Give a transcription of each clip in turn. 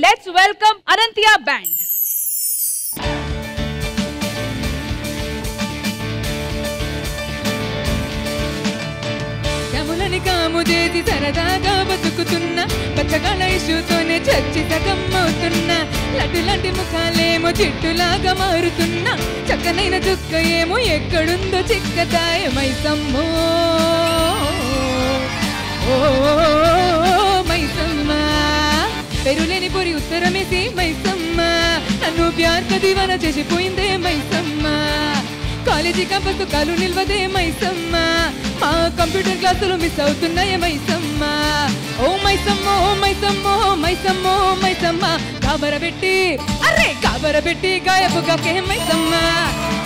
Let's welcome Ananthia Band. కములని కాము చేసి సరదాగా బతుకుతున్నా పచ్చగళ ఇష్యూతోనే చచ్చి సగమ్మవుతున్నా లడ్డు లాంటి ముఖాలేమో చెట్టులాగా మారుతున్నా చక్కనైన చుక్క ఏమో ఎక్కడుందో చిక్కతాయ మైసమ్మో ఓ మైసమ్మ పెరులేని పొరి ఉత్తరమేసి మైసమ్మ నన్ను ప్యార్ కా దీవానా చేసిపోయిందే మైసమ్మ కాలేజీ క్యాంపస్ కాలు నిల్వదే మైసమ్మ మా కంప్యూటర్ క్లాసులు మిస్ అవుతున్నాయే మైసమ్మ ఓ మైసమ్మ ఓ మైసమ్మ ఓ మైసమ్మ ఓ మైసమ్మ కాబరబెట్టి గాయపుగా కే మైసమ్మ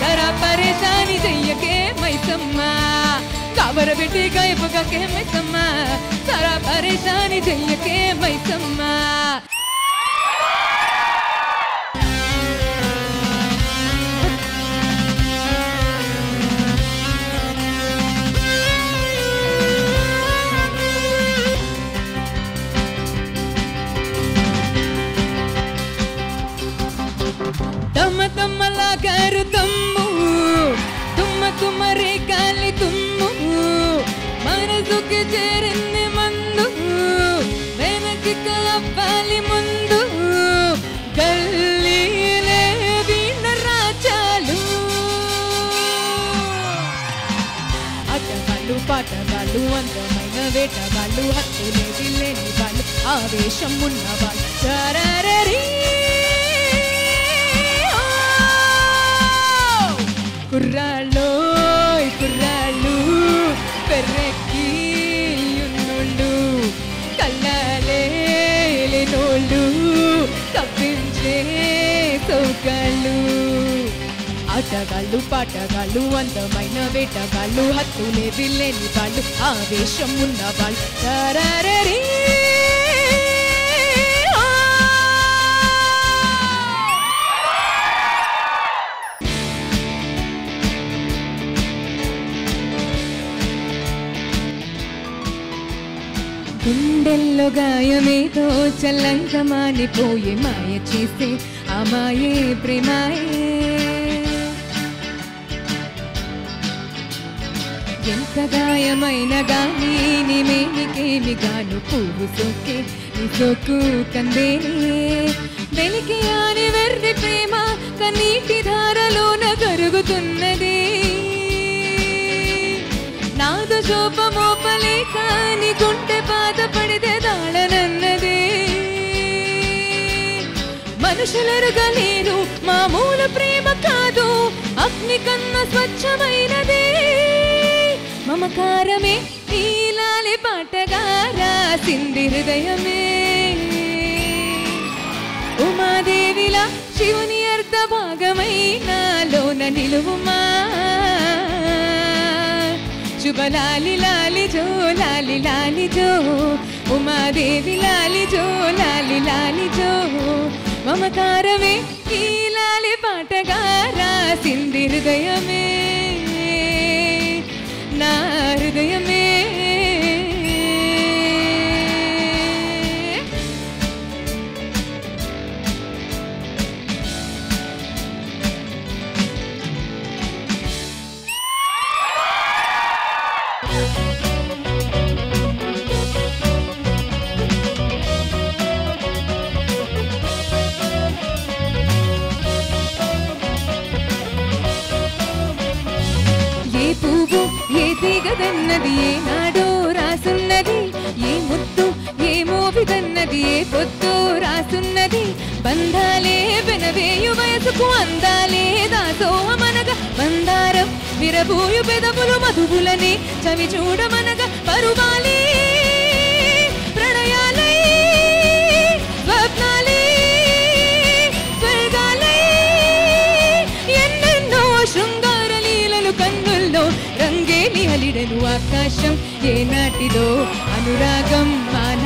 జరా పరేషాని చెయ్యకే మైసమ్మ కాబరబెట్టి గాయపుగా కే మైసమ్మ జరా పరేషాని చెయ్యకే మైసమ్మ తమ్మ తమ్మలా గారు తమ్ము తుమ్మ తుమ్మరే గాలి తుమ్ము మనసుకి చేరింది మందు వెనక్కి కలపాలి ముందు గల్లీలే వీణ రాజాలు అట్టగాళ్ళు పాటగాళ్ళు అందమైన వేటగాళ్ళు హత్తులేది లేని వాళ్ళు ఆవేశం ఉన్నవాళ్ళు చరరీ కుర్రాళ్ళు పెర్రెక్కి ఉన్నోళ్ళు కళ్ళలేనోళ్ళు కప్పించే సౌకాళ్ళు ఆటగాళ్ళు పాటగాళ్ళు అందమైన వేటగాళ్ళు హత్తులే విల్లేని వాళ్ళు ఆవేశం ఉన్నవాళ్ళు చరరీ గుండెల్లో గాయమేదో చల్లంగా మానిపోయే మాయ చేసే ఆ మాయే ప్రేమాయే ఎంత గాయమైన గానీ నీ మేనికేమి గాను పువ్వు సోకే నీ సోకు కందేనే వెలికి ఆని వెర్రి ప్రేమ కన్నీటి ధారలోన కరుగుతున్నదే నాద శోభమోపలేక నీ గుండె బాధపడితే దాళనన్నదే మనుషులరుగలేరు మామూలు ప్రేమ కాదు అగ్ని కన్నా స్వచ్ఛమైనదే మమకారమే నీలాలి పాటగా రాసింది హృదయమే ఉమాదేవిలా శివుని అర్ధ భాగమైనాలోన నిలువుమా శుభ లాలి లాలి జో లాలి లాలి జో ఉమాదేవి లాలి జో లాలి లాలి జో మమకారమే ఈ లాలి పాటగా రాసింది హృదయమే నా హృదయమే తీగదన్నది ఏనాడో రాసున్నది ఏ ముద్దు ఏ మోవిదన్నది ఏ పొద్దు రాసున్నది బంధాలే వెనవేయు వయసుకు అందాలే దాసోహమనగా మందారం విరబూయు పెదవులు మధువులనే చవి చూడమనగా పరువాలే ప్రణయాలే స్వప్నాలే స్వర్గాలే ఎన్నెన్నో శృంగార లీలలు రంగేలి హలిడను ఆకాశం ఏనాటిదో అనురాగం మాన